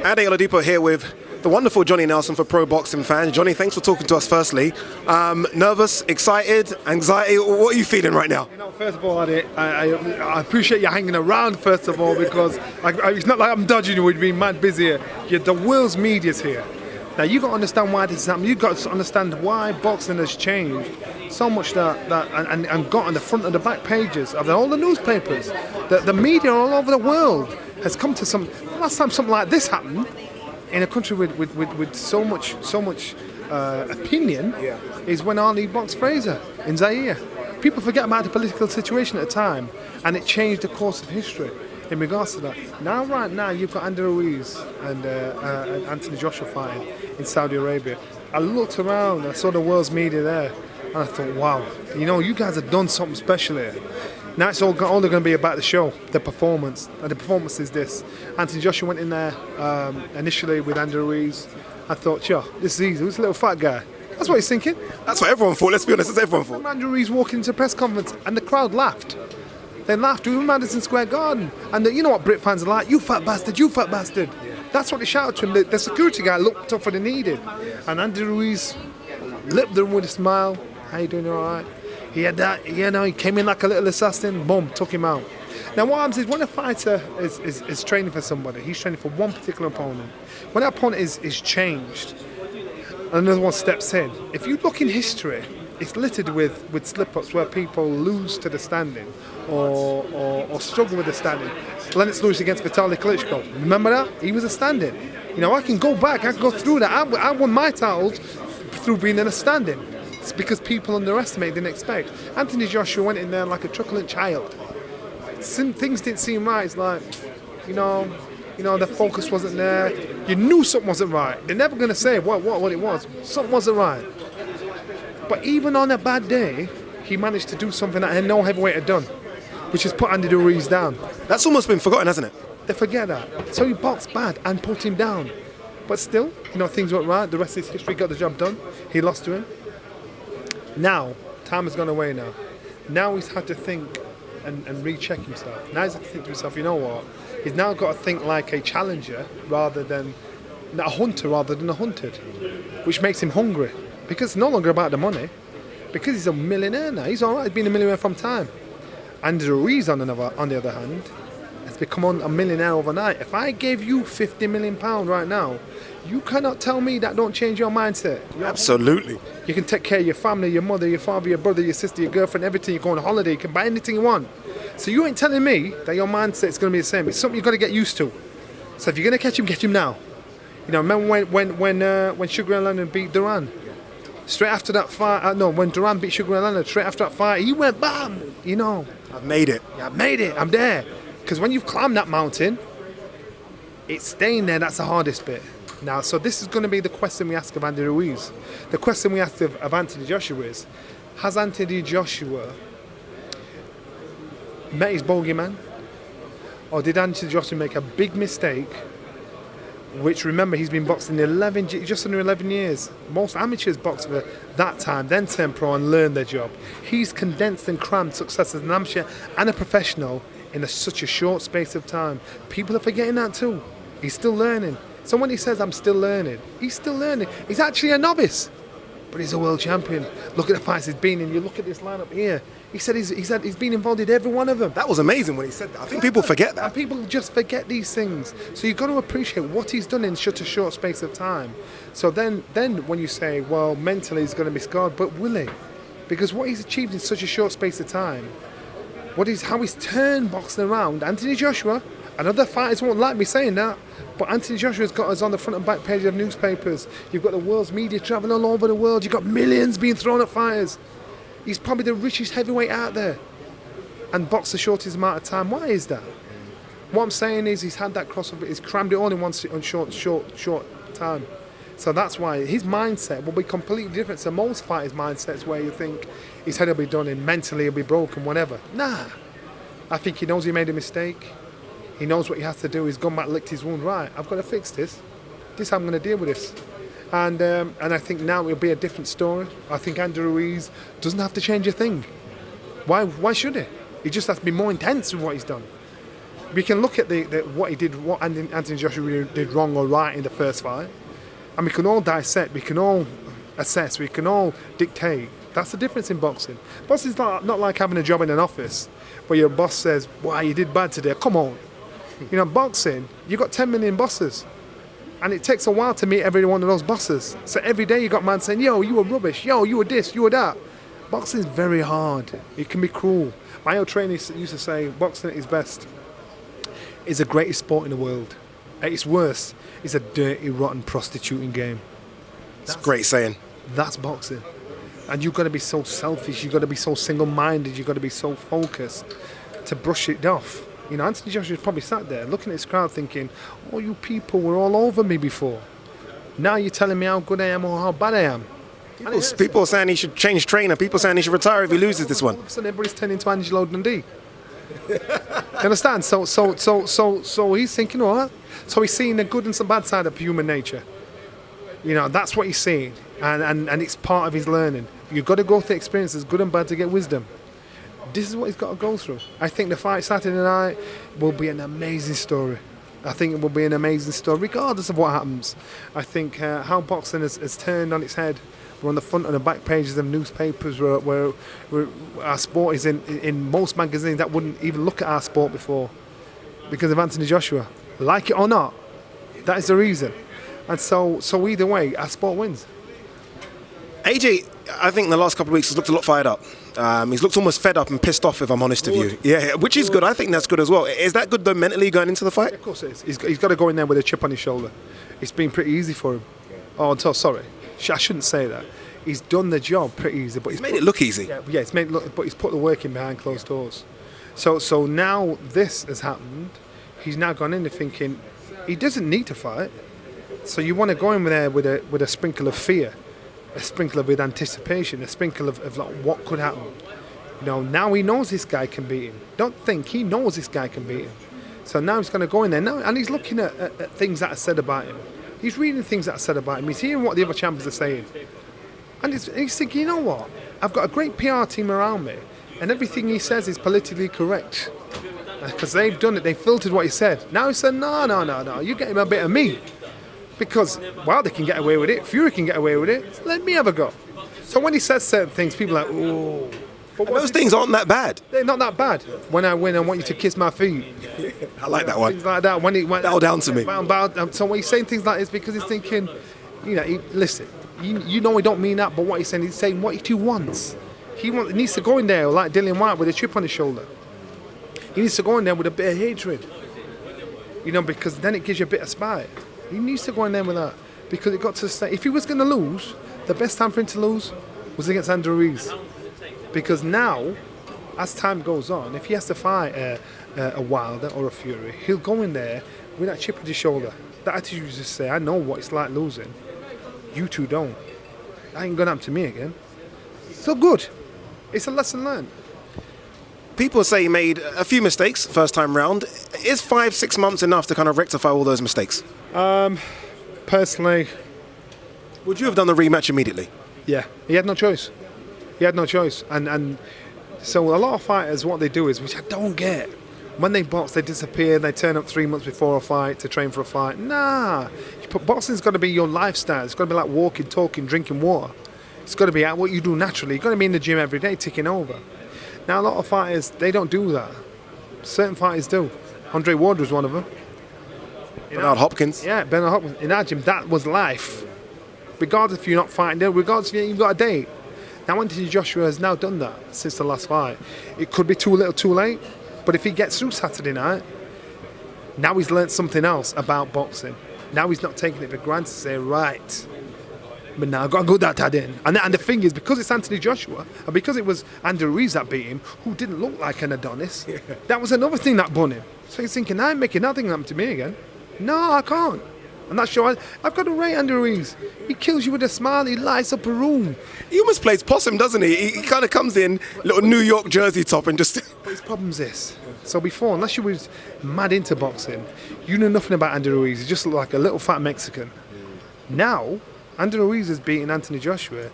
Ade Oladipo here with the wonderful Johnny Nelson for Pro Boxing Fans. Johnny, thanks for talking to us firstly. Nervous, excited, anxiety, what are you feeling right now? You know, first of all, Ade, I appreciate you hanging around, first of all, because it's not like I'm dodging you, we've been mad busy here. The world's media's here. Now, you've got to understand why this is happening. You've got to understand why boxing has changed so much and got on the front and the back pages of all the newspapers. The media all over the world has come to some. Last time something like this happened in a country with so much opinion is when Ali boxed Fraser in Zaire. People forget about the political situation at the time, and it changed the course of history in regards to that. Right now, you've got Andy Ruiz and Anthony Joshua fighting in Saudi Arabia. I looked around, I saw the world's media there, and I thought, wow, you guys have done something special here. Now it's only going to be about the show, the performance, and the performance is this. Anthony Joshua went in there initially with Andy Ruiz. I thought, this is easy. Who's a little fat guy? That's what he's thinking. That's what everyone thought. Let's be honest, that's everyone thought. Andy Ruiz walking into a press conference, and the crowd laughed. They laughed in Madison Square Garden. And you know what Brit fans are like? You fat bastard, you fat bastard. That's what they shouted to him. The security guy looked tougher than he needed. And Andy Ruiz lipped them with a smile. How you doing, all right? He had that, he came in like a little assassin, boom, took him out. Now what happens is when a fighter is training for somebody, he's training for one particular opponent. When that opponent is changed, another one steps in. If you look in history, it's littered with slip-ups where people lose to the standing or struggle with the standing. Lennox Lewis against Vitaly Klitschko. Remember that? He was a standing. I can go back, I can go through that. I won my titles through being in a standing. It's because people underestimated, didn't expect. Anthony Joshua went in there like a truculent child. Things didn't seem right. It's like, the focus wasn't there. You knew something wasn't right. They're never going to say what it was. Something wasn't right. But even on a bad day, he managed to do something that no heavyweight had done, which is put Andy Ruiz down. That's almost been forgotten, hasn't it? They forget that. So he boxed bad and put him down. But still, things went right. The rest of his history got the job done. He lost to him. Now, time has gone away now. Now he's had to think and recheck himself. Now he's had to think to himself, you know what? He's now got to think like a challenger rather than a hunter rather than a hunted, which makes him hungry. Because it's no longer about the money. Because he's a millionaire now. He's all right being a millionaire from time. Andy Ruiz, on the other hand, has become a millionaire overnight. If I gave you £50 million right now, you cannot tell me that don't change your mindset. Absolutely. You can take care of your family, your mother, your father, your brother, your sister, your girlfriend, everything. You go on a holiday, you can buy anything you want. So you ain't telling me that your mindset is going to be the same. It's something you've got to get used to. So if you're going to catch him now. Remember when Sugar Ray Leonard beat Duran? Straight after that fight, when Duran beat Sugar Ray Leonard, straight after that fight, he went bam, I've made it. Yeah, I've made it, I'm there. Because when you've climbed that mountain, it's staying there, that's the hardest bit. Now, so this is going to be the question we ask of Andy Ruiz. The question we ask of Anthony Joshua is, has Anthony Joshua met his bogeyman? Or did Anthony Joshua make a big mistake? Which, remember, he's been boxing just under 11 years. Most amateurs box for that time, then turn pro and learn their job. He's condensed and crammed success as an amateur and a professional in such a short space of time. People are forgetting that too. He's still learning. So when he says, I'm still learning, he's still learning. He's actually a novice, but he's a world champion. Look at the fights he's been in. You look at this lineup here. He said he's been involved in every one of them. That was amazing when he said that. I think people forget that. And people just forget these things. So you've got to appreciate what he's done in such a short space of time. So then when you say, well, mentally he's going to be scarred, but will he? Because what he's achieved in such a short space of time, how he's turned boxing around. Anthony Joshua, and other fighters won't like me saying that, but Anthony Joshua's got us on the front and back page of newspapers. You've got the world's media travelling all over the world. You've got millions being thrown at fighters. He's probably the richest heavyweight out there and boxed the shortest amount of time. Why is that? What I'm saying is he's had that crossover. He's crammed it all in one short time. So that's why his mindset will be completely different to most fighters' mindsets where you think his head will be done in, mentally he'll be broken, whatever. Nah. I think he knows he made a mistake. He knows what he has to do. He's gone back, licked his wound. Right, I've got to fix this. This is how I'm going to deal with this. And I think now it'll be a different story. I think Andy Ruiz doesn't have to change a thing. Why should he? He just has to be more intense with what he's done. We can look at what he did, what Anthony Joshua did wrong or right in the first fight, and we can all dissect, we can all assess, we can all dictate. That's the difference in boxing. Boxing's not like having a job in an office where your boss says, "Wow, you did bad today. Come on." Boxing, you got 10 million bosses, and it takes a while to meet every one of those bosses. So every day you got man saying, "Yo, you were rubbish. Yo, you were this, you were that." Boxing is very hard. It can be cruel. My old trainer used to say, boxing at its best is the greatest sport in the world. At its worst, it's a dirty, rotten prostituting game. That's a great saying. That's boxing. And you've got to be so selfish, you've got to be so single-minded, you've got to be so focused to brush it off. Anthony Joshua's probably sat there looking at his crowd thinking, "Oh, you people were all over me before. Now you're telling me how good I am or how bad I am." People are saying he should change trainer. People are saying he should retire if he loses this one. All of a sudden, everybody's turning to Angelo Dundee. You understand? So he's thinking, all right. So he's seeing the good and the bad side of human nature. That's what he's seeing, and it's part of his learning. You've got to go through experiences, good and bad, to get wisdom. This is what he's got to go through. I think the fight Saturday night will be an amazing story. I think it will be an amazing story, regardless of what happens. I think how boxing has turned on its head. We're on the front and the back pages of newspapers where our sport is in most magazines that wouldn't even look at our sport before because of Anthony Joshua. Like it or not, that is the reason. And so either way, our sport wins. AJ, I think the last couple of weeks has looked a lot fired up. He's looked almost fed up and pissed off, if I'm honest with you. Yeah, which is good. I think that's good as well. Is that good, though, mentally going into the fight? Of course it is. He's got to go in there with a chip on his shoulder. It's been pretty easy for him. Sorry. I shouldn't say that. He's done the job pretty easy, but he's made it look easy. Yeah, it's made it look, but he's put the work in behind closed doors. So now this has happened. He's now gone in there thinking he doesn't need to fight. So you want to go in there with a sprinkle of fear, a sprinkle of anticipation, a sprinkle of like what could happen. Now he knows this guy can beat him. Don't think he knows this guy can beat him. So now he's going to go in there now, and he's looking at things that are said about him. He's reading things that are said about him. He's hearing what the other champions are saying. And he's thinking, you know what? I've got a great PR team around me, and everything he says is politically correct. Because they've done it, they filtered what he said. Now he said, no, you're getting a bit of me. Because, they can get away with it. Fury can get away with it. Let me have a go. So when he says certain things, people are like, oh. But those things aren't that bad. They're not that bad. When I win, I want you to kiss my feet. I like that one. Things like that. Bow down to me. So when he's saying things like this, because he's thinking, listen, you know he don't mean that, but what he's saying what he wants. He needs to go in there like Dillian White with a chip on his shoulder. He needs to go in there with a bit of hatred. Because then it gives you a bit of spite. He needs to go in there with that. Because it got to say, if he was going to lose, the best time for him to lose was against Andrew Ruiz. Because now, as time goes on, if he has to fight a Wilder or a Fury, he'll go in there with that chip on his shoulder. That attitude is just say, I know what it's like losing. You two don't. That ain't gonna happen to me again. So good. It's a lesson learned. People say he made a few mistakes first time round. Is 5-6 months enough to kind of rectify all those mistakes? Personally, would you have done the rematch immediately? Yeah, he had no choice. And so a lot of fighters, what they do is, which I don't get, when they box, they disappear, they turn up 3 months before a fight to train for a fight. Nah, boxing's got to be your lifestyle. It's got to be like walking, talking, drinking water. It's got to be what you do naturally. You've got to be in the gym every day, ticking over. Now, a lot of fighters, they don't do that. Certain fighters do. Andre Ward was one of them. Bernard Hopkins. Yeah, Bernard Hopkins. In our gym, that was life. Regardless if you're not fighting, regardless if you've got a date. Now, Anthony Joshua has now done that since the last fight. It could be too little, too late. But if he gets through Saturday night, now he's learnt something else about boxing. Now he's not taking it for granted to say, right, but now I've got to go that in. And the thing is, because it's Anthony Joshua, and because it was Andrew Ruiz that beat him, who didn't look like an Adonis, that was another thing that won him. So he's thinking, I'm making nothing happen to me again. No, I can't. I'm not sure. I've got to rate Andrew Ruiz. He kills you with a smile. He lights up a room. He almost plays possum, doesn't he? He kind of comes in, little New York jersey top and just... But his problem's this. So before, unless you was mad into boxing, you knew nothing about Andrew Ruiz. He just looked like a little fat Mexican. Now, Andrew Ruiz is beating Anthony Joshua.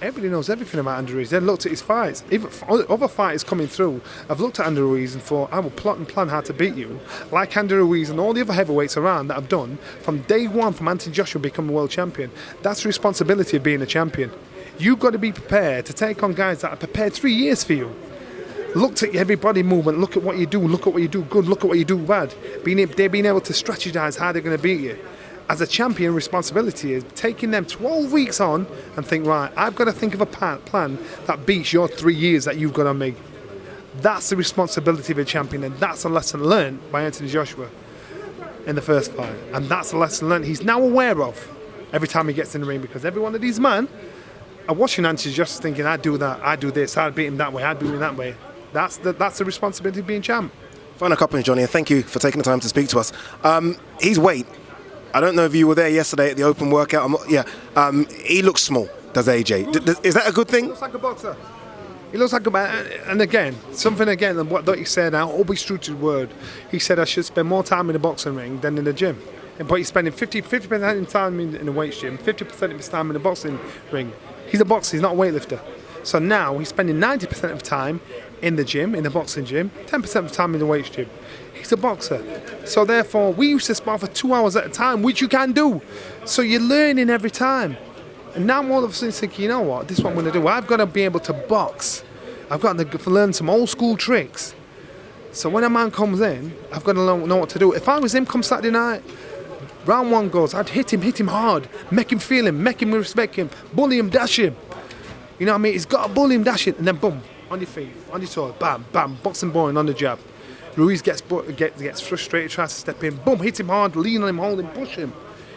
Everybody knows everything about Andy Ruiz. They looked at his fights. Even other fighters coming through have looked at Andy Ruiz and thought, I will plot and plan how to beat you. Like Andy Ruiz and all the other heavyweights around that have done from day one from Anthony Joshua becoming world champion. That's the responsibility of being a champion. You've got to be prepared to take on guys that are prepared 3 years for you. Looked at every body movement, look at what you do, look at what you do good, look at what you do bad. They've been able to strategize how they're going to beat you. As a champion, responsibility is taking them 12 weeks on and think, right, I've got to think of a plan that beats your 3 years that you've got on me. That's the responsibility of a champion, and that's a lesson learned by Anthony Joshua in the first fight. And that's a lesson learned he's now aware of every time he gets in the ring, because every one of these men are watching Anthony Joshua thinking, I'd do that, I'd do this, I'd beat him that way, I'd beat him that way. That's the responsibility of being champ. Final couple, Johnny, and thank you for taking the time to speak to us. His weight. I don't know if you were there yesterday at the open workout. He looks small, does AJ. Is that a good thing? He looks like a boxer. He looks like a man. And again, what he said, I'll always true to the word. He said I should spend more time in the boxing ring than in the gym. But he's spending 50% of his time in the weights gym, 50% of his time in the boxing ring. He's a boxer, he's not a weightlifter. So now he's spending 90% of time in the gym, in the boxing gym, 10% of the time in the weights gym. He's a boxer. So therefore, we used to spar for 2 hours at a time, which you can do. So you're learning every time. And now I'm all of a sudden thinking, you know what, this is what I'm going to do. I've got to be able to box. I've got to learn some old school tricks. So when a man comes in, I've got to know what to do. If I was him come Saturday night, round one goes, I'd hit him hard, make him feel him, make him respect him, bully him, dash him. You know what I mean? He's got to bully him, dash it, and then boom, on your feet, on your toes, bam, bam, boxing boring on the jab. Ruiz gets frustrated, tries to step in, boom, hit him hard, lean on him, hold him, push him.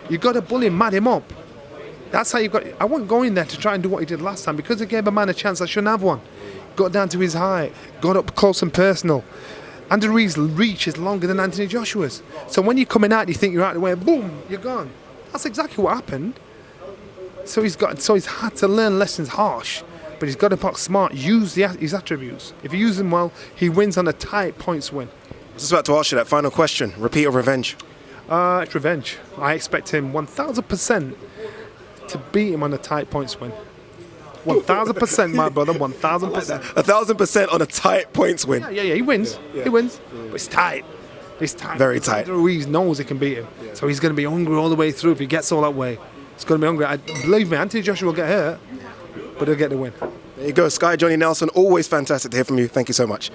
You've got to bully him, mad him up. That's how you've got. I wouldn't go in there to try and do what he did last time, because he gave a man a chance I shouldn't have one. Got down to his height, got up close and personal. Andy Ruiz's reach is longer than Anthony Joshua's. So when you're coming out, you think you're out of the way, boom, you're gone. That's exactly what happened. So he's had to learn lessons harsh, but he's got to box smart, use his attributes. If he uses them well, he wins on a tight points win. I was just about to ask you that final question. Repeat or revenge? It's revenge. I expect him 1,000% to beat him on a tight points win. 1,000%, my brother, 1,000%. 1,000% on a tight points win. Yeah, he wins. He wins. But it's tight. It's tight. Very tight. Ruiz knows he can beat him. So he's going to be hungry all the way through if he gets all that way. He's going to be hungry. Believe me, Anthony Joshua will get hurt, but he'll get the win. There you go, Sky Johnny Nelson. Always fantastic to hear from you. Thank you so much.